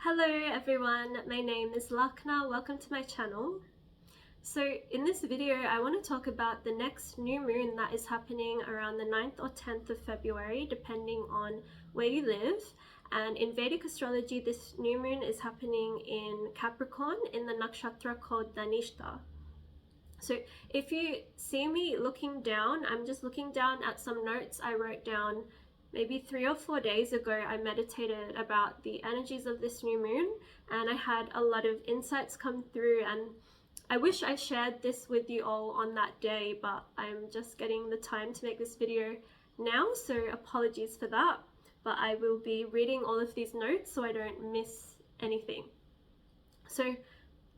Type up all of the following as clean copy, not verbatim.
Hello everyone, my name is Lakna. Welcome to my channel. So in this video I want to talk about the next new moon that is happening around the 9th or 10th of February depending on where you live. And in Vedic astrology this new moon is happening in Capricorn in the nakshatra called Dhanishta. So if you see me looking down, I'm just looking down at some notes I wrote down maybe 3 or 4 days ago. I meditated about the energies of this new moon and I had a lot of insights come through, and I wish I shared this with you all on that day, but I'm just getting the time to make this video now, so apologies for that. But I will be reading all of these notes so I don't miss anything. So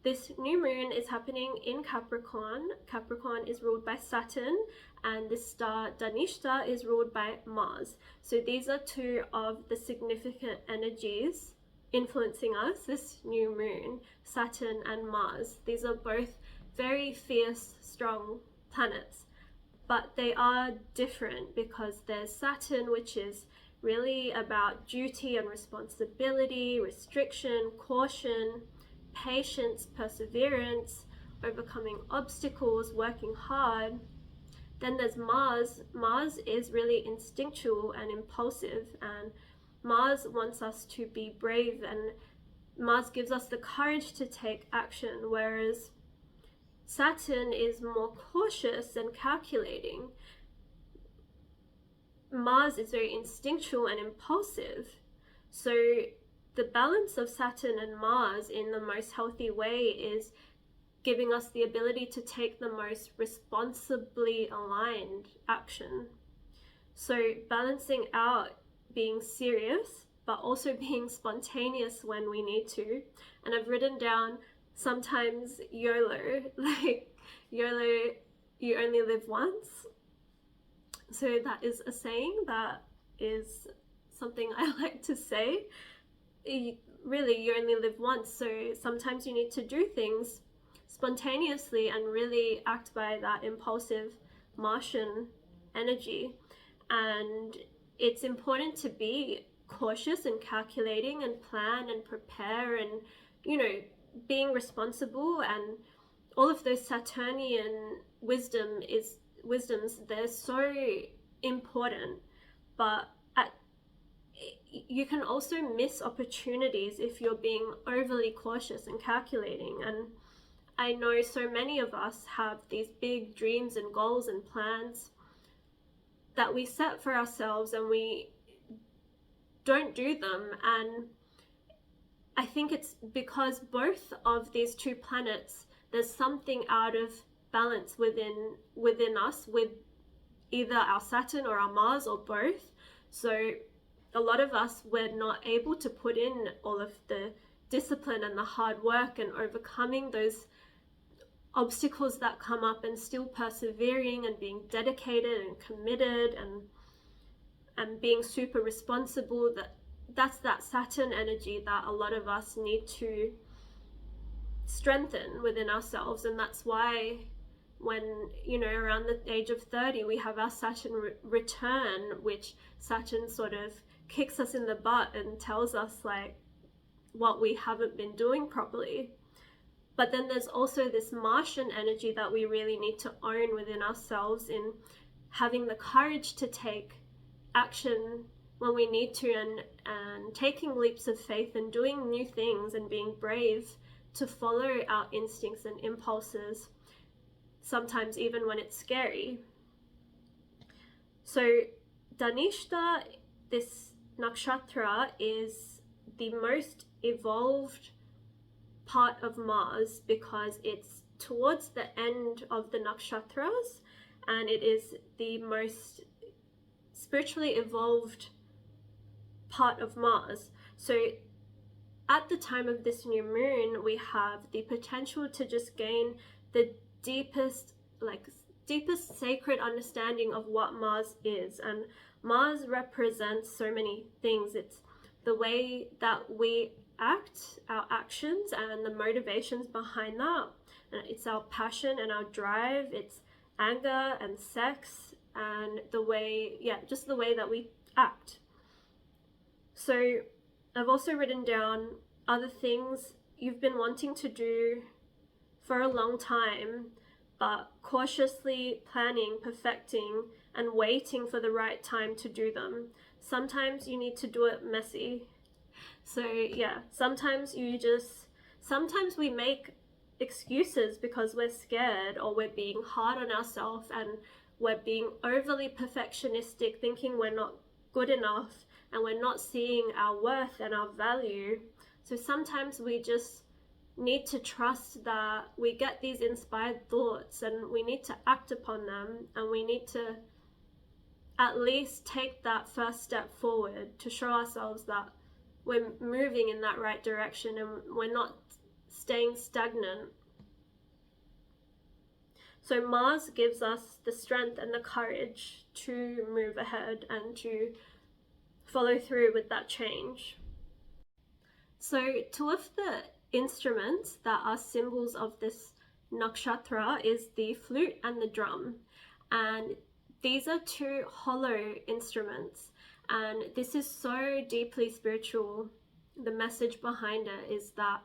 this new moon is happening in Capricorn. Capricorn is ruled by Saturn, and this star Dhanishta is ruled by Mars. So these are two of the significant energies influencing us this new moon, Saturn and Mars. These are both very fierce, strong planets, but they are different because there's Saturn, which is really about duty and responsibility, restriction, caution, patience, perseverance, overcoming obstacles, working hard. Then there's Mars. Mars is really instinctual and impulsive, and Mars wants us to be brave, and Mars gives us the courage to take action, whereas Saturn is more cautious and calculating. Mars is very instinctual and impulsive. So the balance of Saturn and Mars in the most healthy way is giving us the ability to take the most responsibly aligned action. So balancing out being serious but also being spontaneous when we need to. And I've written down sometimes YOLO, like YOLO, you only live once. So that is a saying that is something I like to say. Really, you only live once, so sometimes you need to do things spontaneously and really act by that impulsive Martian energy. And it's important to be cautious and calculating and plan and prepare and, being responsible, and all of those Saturnian wisdoms, they're so important. But you can also miss opportunities if you're being overly cautious and calculating. And I know so many of us have these big dreams and goals and plans that we set for ourselves and we don't do them. And I think it's because both of these two planets, there's something out of balance within us with either our Saturn or our Mars or both. So a lot of us, we're not able to put in all of the discipline and the hard work and overcoming those obstacles that come up and still persevering and being dedicated and committed and being super responsible. That's that Saturn energy that a lot of us need to strengthen within ourselves. And that's why when, around the age of 30, we have our Saturn return, which Saturn sort of kicks us in the butt and tells us like what we haven't been doing properly. But then there's also this Martian energy that we really need to own within ourselves, in having the courage to take action when we need to, and taking leaps of faith and doing new things and being brave to follow our instincts and impulses, sometimes even when it's scary. So Dhanishta, this nakshatra, is the most evolved part of Mars because it's towards the end of the nakshatras, and it is the most spiritually evolved part of Mars. So at the time of this new moon, we have the potential to just gain the deepest sacred understanding of what Mars is. And Mars represents so many things. It's the way that we act, our actions, and the motivations behind that. And it's our passion and our drive. It's anger and sex and just the way that we act. So I've also written down are the things you've been wanting to do for a long time, but cautiously planning, perfecting, and waiting for the right time to do them. Sometimes you need to do it messy. So yeah, sometimes we make excuses because we're scared, or we're being hard on ourselves, and we're being overly perfectionistic, thinking we're not good enough and we're not seeing our worth and our value. So sometimes we just need to trust that we get these inspired thoughts and we need to act upon them, and we need to at least take that first step forward to show ourselves that we're moving in that right direction and we're not staying stagnant. So Mars gives us the strength and the courage to move ahead and to follow through with that change. So two of the instruments that are symbols of this nakshatra is the flute and the drum. And these are two hollow instruments. And this is so deeply spiritual. The message behind it is that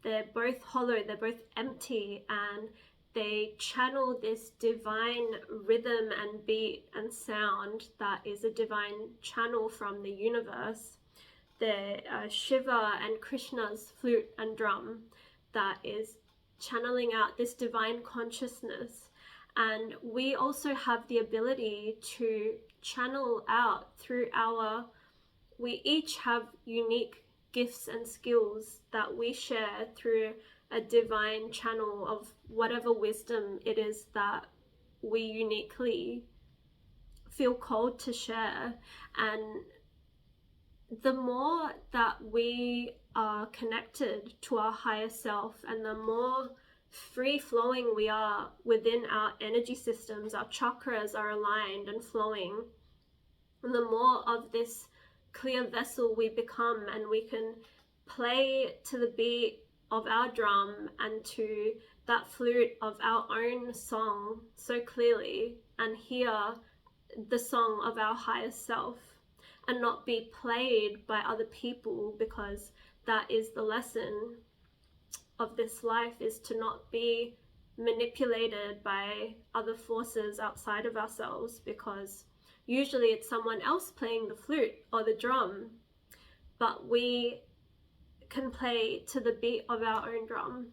they're both hollow, they're both empty, and they channel this divine rhythm and beat and sound that is a divine channel from the universe. The Shiva and Krishna's flute and drum that is channeling out this divine consciousness. And we also have the ability to channel out through we each have unique gifts and skills that we share through a divine channel of whatever wisdom it is that we uniquely feel called to share. And the more that we are connected to our higher self, and the more free-flowing we are within our energy systems, our chakras are aligned and flowing, and the more of this clear vessel we become, and we can play to the beat of our drum and to that flute of our own song so clearly, and hear the song of our higher self and not be played by other people, because that is the lesson of this life, is to not be manipulated by other forces outside of ourselves, because usually it's someone else playing the flute or the drum, but we can play to the beat of our own drum.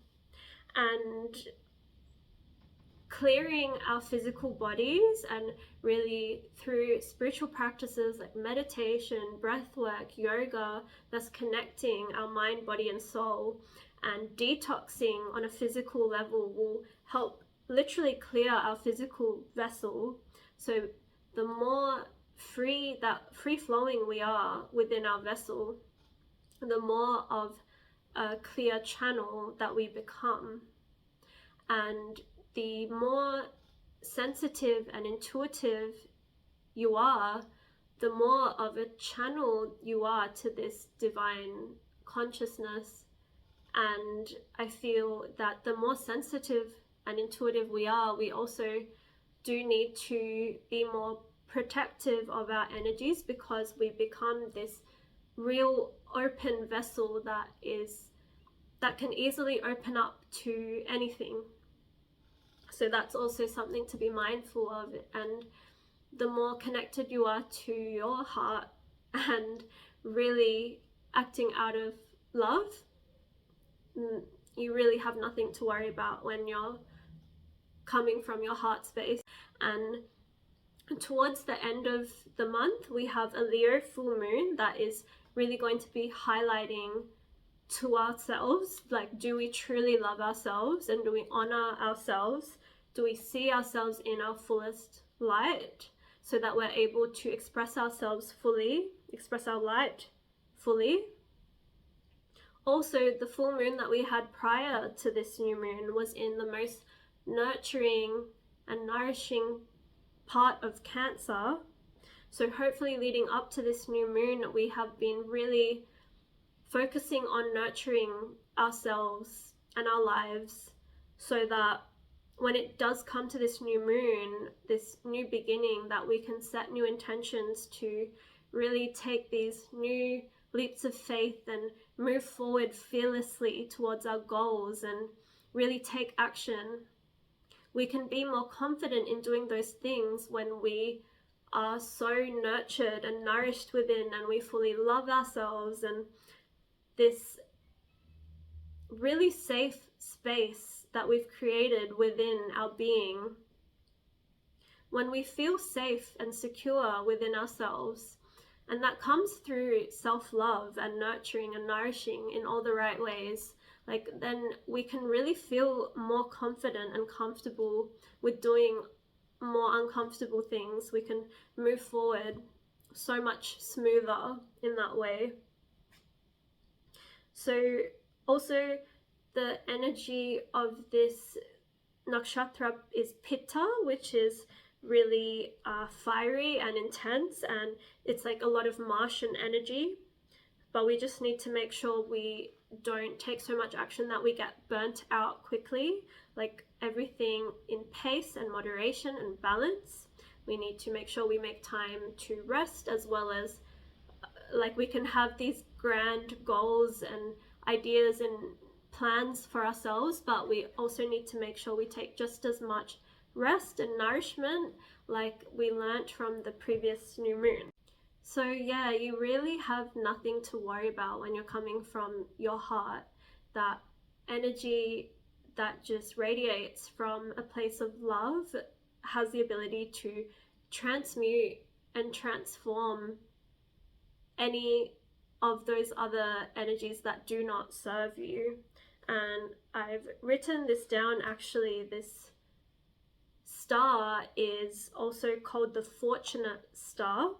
And clearing our physical bodies, and really through spiritual practices like meditation, breath work, yoga, that's connecting our mind, body and soul, and detoxing on a physical level will help literally clear our physical vessel. So the more free flowing we are within our vessel, the more of a clear channel that we become. And the more sensitive and intuitive you are, the more of a channel you are to this divine consciousness. And I feel that the more sensitive and intuitive we are, we also do need to be more protective of our energies, because we become this real open vessel that can easily open up to anything. So that's also something to be mindful of. And the more connected you are to your heart and really acting out of love, you really have nothing to worry about when you're coming from your heart space. And towards the end of the month, we have a Leo full moon that is really going to be highlighting to ourselves, like, do we truly love ourselves, and do we honor ourselves? Do we see ourselves in our fullest light, so that we're able to express ourselves fully, express our light fully? Also, the full moon that we had prior to this new moon was in the most nurturing and nourishing part of Cancer. So hopefully leading up to this new moon, we have been really focusing on nurturing ourselves and our lives, so that when it does come to this new moon, this new beginning, that we can set new intentions to really take these new leaps of faith and move forward fearlessly towards our goals and really take action. We can be more confident in doing those things when we are so nurtured and nourished within, and we fully love ourselves, and this really safe space that we've created within our being. When we feel safe and secure within ourselves, and that comes through self-love and nurturing and nourishing in all the right ways, like, then we can really feel more confident and comfortable with doing more uncomfortable things. We can move forward so much smoother in that way. So also the energy of this nakshatra is Pitta, which is really fiery and intense, and it's like a lot of Martian energy, but we just need to make sure we don't take so much action that we get burnt out quickly. Like, everything in pace and moderation and balance. We need to make sure we make time to rest, as well as like, we can have these grand goals and ideas and plans for ourselves, but we also need to make sure we take just as much rest and nourishment, like we learnt from the previous new moon. So yeah, you really have nothing to worry about when you're coming from your heart. That energy that just radiates from a place of love has the ability to transmute and transform any of those other energies that do not serve you. And I've written this down. Actually, this star is also called the Fortunate Star,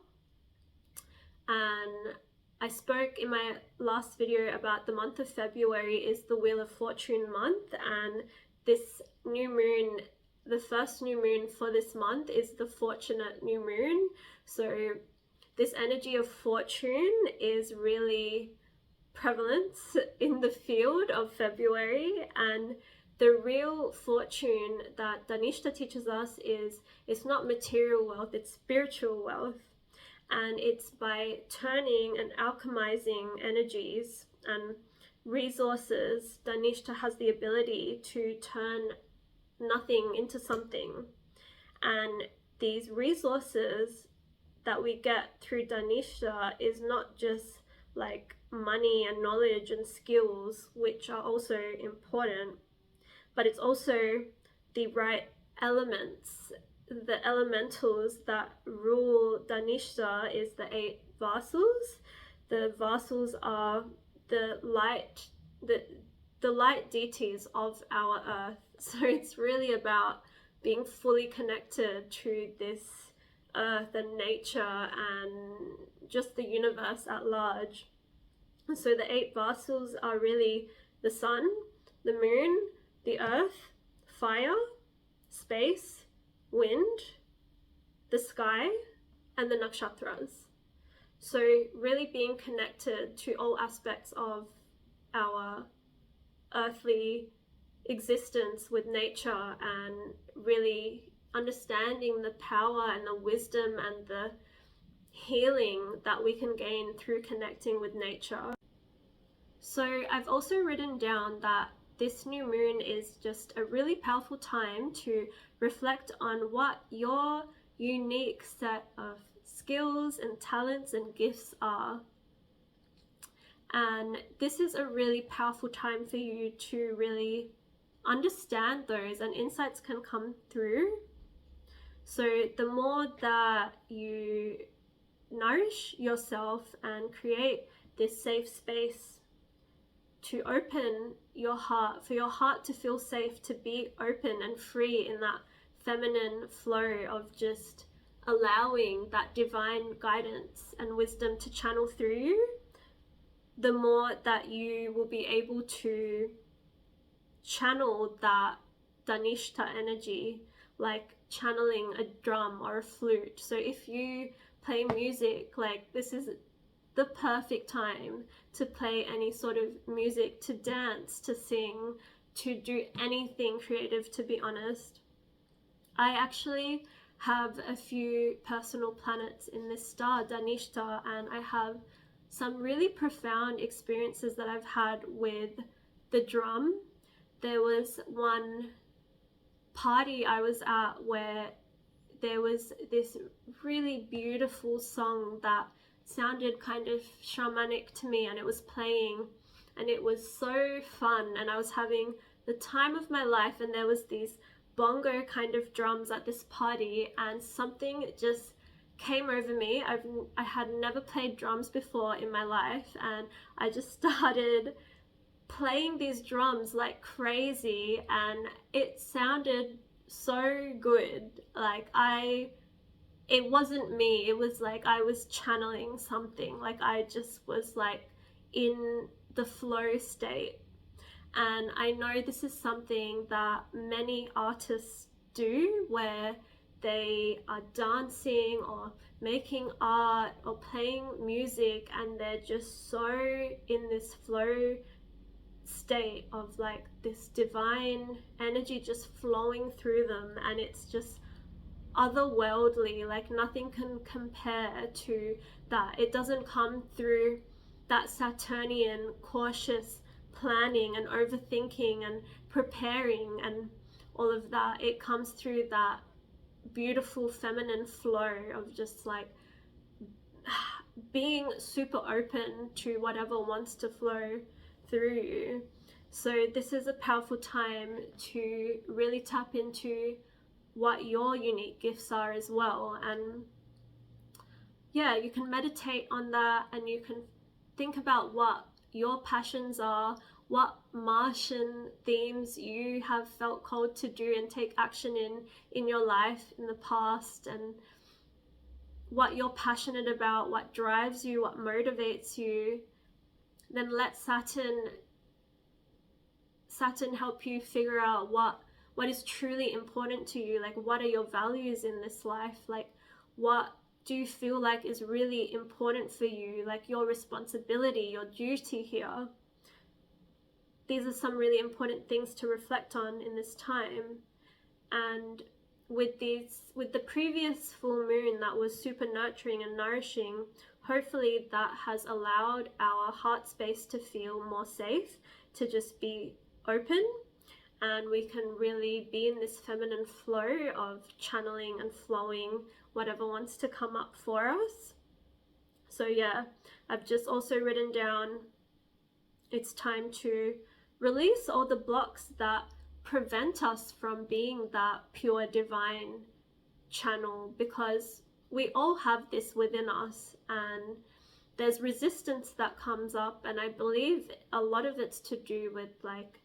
and I spoke in my last video about the month of February is the Wheel of Fortune month, and this new moon, the first new moon for this month, is the Fortunate new moon. So this energy of fortune is really prevalent in the field of February, and the real fortune that Dhanishta teaches us is, it's not material wealth, it's spiritual wealth. And it's by turning and alchemizing energies and resources. Dhanishta has the ability to turn nothing into something. And these resources that we get through Dhanishta is not just like money and knowledge and skills, which are also important, but it's also the right elements. The elementals that rule Dhanishta is the 8 Vasals. The Vasals are the light deities of our earth. So it's really about being fully connected to this earth and nature and just the universe at large. So the 8 Vasals are really the sun, the moon, the earth, fire, space, wind, the sky, and the nakshatras. So really being connected to all aspects of our earthly existence with nature, and really understanding the power and the wisdom and the healing that we can gain through connecting with nature. So I've also written down that this new moon is just a really powerful time to reflect on what your unique set of skills and talents and gifts are. And this is a really powerful time for you to really understand those, and insights can come through. So the more that you nourish yourself and create this safe space to open your heart, for your heart to feel safe, to be open and free in that feminine flow of just allowing that divine guidance and wisdom to channel through you, the more that you will be able to channel that Dhanishta energy, like channeling a drum or a flute. So if you play music, like, this is the perfect time to play any sort of music, to dance, to sing, to do anything creative, to be honest. I actually have a few personal planets in this star, Dhanishta, and I have some really profound experiences that I've had with the drum. There was one party I was at where there was this really beautiful song that sounded kind of shamanic to me, and it was playing, and it was so fun, and I was having the time of my life, and there was these bongo kind of drums at this party, and something just came over me. I had never played drums before in my life, and I just started playing these drums like crazy, and it sounded so good. Like it wasn't me, it was like I was channeling something. Like I just was like in the flow state. And I know this is something that many artists do, where they are dancing or making art or playing music, and they're just so in this flow state of like this divine energy just flowing through them, and it's just otherworldly. Like nothing can compare to that. It doesn't come through that Saturnian cautious planning and overthinking and preparing and all of that. It comes through that beautiful feminine flow of just like being super open to whatever wants to flow through you. So this is a powerful time to really tap into what your unique gifts are as well. And yeah, you can meditate on that, and you can think about what your passions are, what Martian themes you have felt called to do and take action in your life in the past, and what you're passionate about, what drives you, what motivates you. Then let Saturn help you figure out what is truly important to you. Like what are your values in this life? Like what do you feel like is really important for you? Like your responsibility, your duty here. These are some really important things to reflect on in this time. And with the previous full moon that was super nurturing and nourishing, hopefully that has allowed our heart space to feel more safe, to just be open, and we can really be in this feminine flow of channeling and flowing whatever wants to come up for us. So yeah, I've just also written down, it's time to release all the blocks that prevent us from being that pure divine channel, because we all have this within us, and there's resistance that comes up, and I believe a lot of it's to do with like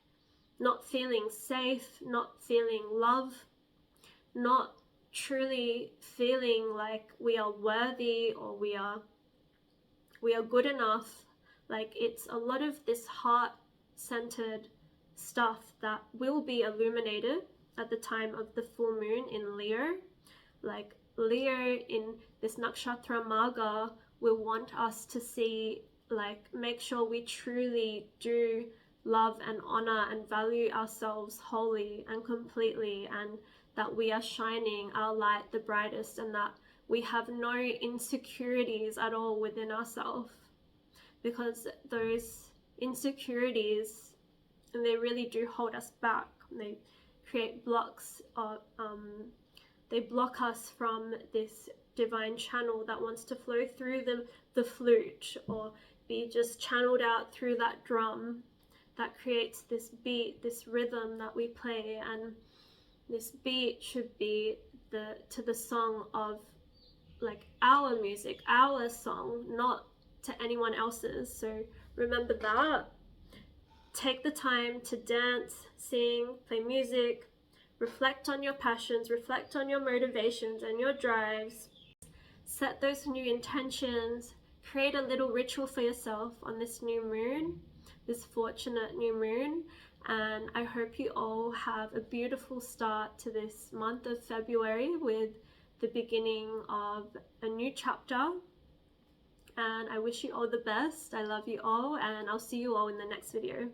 not feeling safe, not feeling love, not truly feeling like we are worthy or we are good enough. Like it's a lot of this heart-centered stuff that will be illuminated at the time of the full moon in Leo. Like Leo in this nakshatra marga will want us to see, like, make sure we truly do love and honor and value ourselves wholly and completely, and that we are shining our light the brightest, and that we have no insecurities at all within ourselves. Because those insecurities, and they really do hold us back. They create blocks of, they block us from this divine channel that wants to flow through the flute, or be just channeled out through that drum that creates this beat, this rhythm that we play. And this beat should be to the song of like our music, our song, not to anyone else's. So remember that. Take the time to dance, sing, play music, reflect on your passions, reflect on your motivations and your drives. Set those new intentions, create a little ritual for yourself on this new moon, this fortunate new moon. And I hope you all have a beautiful start to this month of February with the beginning of a new chapter. And I wish you all the best. I love you all, and I'll see you all in the next video.